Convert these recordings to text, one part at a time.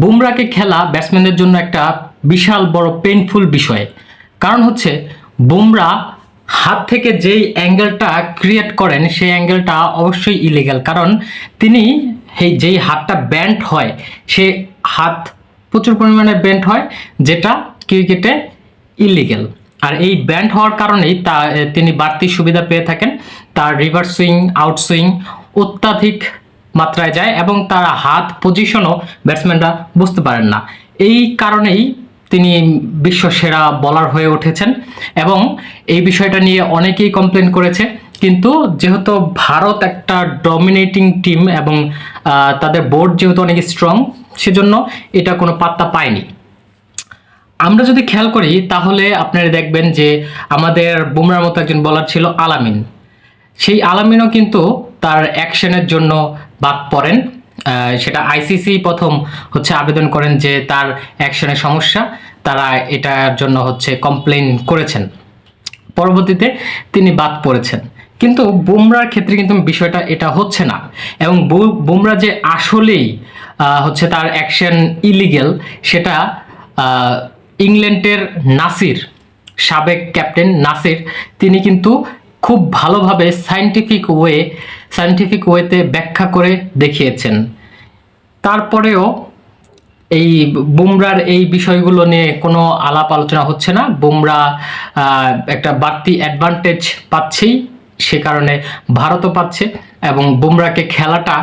বুমরাকে খেলা ব্যাটসম্যানদের জন্য একটা বিশাল বড় পেইনফুল বিষয়। কারণ হচ্ছে বুমরা হাত থেকে যেই অ্যাঙ্গেলটা ক্রিয়েট করেন সেই অ্যাঙ্গেলটা অবশ্যই ইলিগাল। কারণ তিনি যেই হাতটা ব্যান্ড হয় সে হাত প্রচুর পরিমাণে ব্যান্ড হয়, যেটা ক্রিকেটে ইলিগেল। আর এই ব্যান্ড হওয়ার কারণেই তিনি বাড়তি সুবিধা পেয়ে থাকেন। তার রিভার্স সুইং, আউট সুইং অত্যাধিক মাত্রায় যায় এবং তার হাত পজিশনও ব্যাটসম্যানরা বুঝতে পারেন না। এই কারণেই তিনি বিশ্ব সেরা বোলার হয়ে উঠেছেন এবং এই বিষয়টা নিয়ে অনেকেই কমপ্লেন করেছে। কিন্তু যেহেতু ভারত একটা ডমিনেটিং টিম এবং তাদের বোর্ড যেহেতু অনেক স্ট্রং, সেজন্য এটা কোনো পাত্তা পায়নি। আমরা যদি খেয়াল করি তাহলে আপনারা দেখবেন যে আমাদের বুমরার মতো একজন বোলার ছিল আলামিন। সেই আলামিনও কিন্তু তার অ্যাকশনের জন্য বাদ পড়েন। সেটা আইসিসি প্রথম আবেদন করেন যে তার অ্যাকশনের সমস্যা, তারা এটার জন্য কমপ্লেন করেছেন। পরবর্তীতে তিনি বাদ পড়েছেন। কিন্তু বুমরার ক্ষেত্রে কিন্তু বিষয়টা এটা হচ্ছে না এবং বুমরা যে আসলেই তার অ্যাকশন ইলিগেল সেটা ইংল্যান্ডের নাসির, সাবেক ক্যাপ্টেন নাসির, তিনি কিন্তু খুব ভালোভাবে সায়েন্টিফিক ওয়েতে ব্যাখ্যা করে দেখিয়েছেন। তারপরেও এই বুমরার এই বিষয়গুলো নিয়ে কোনো আলাপ আলোচনা হচ্ছে না। বুমরা একটা বাড়তি অ্যাডভান্টেজ পাচ্ছেই, সে কারণে ভারতও পাচ্ছে এবং বুমরাকে খেলাটা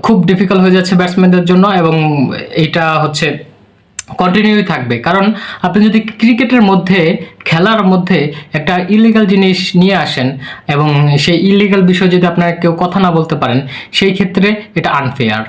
খুব ডিফিকাল্ট হয়ে যাচ্ছে ব্যাটসম্যানদের জন্য এবং এইটা কন্টিনিউই থাকবে। কারণ আপনি যদি ক্রিকেটের মধ্যে, খেলার মধ্যে একটা ইলিগাল জিনিস নিয়ে আসেন এবং সেই ইলিগাল বিষয় যদি আপনারা কেউ কথা না বলতে পারেন, সেই ক্ষেত্রে এটা আনফেয়ার।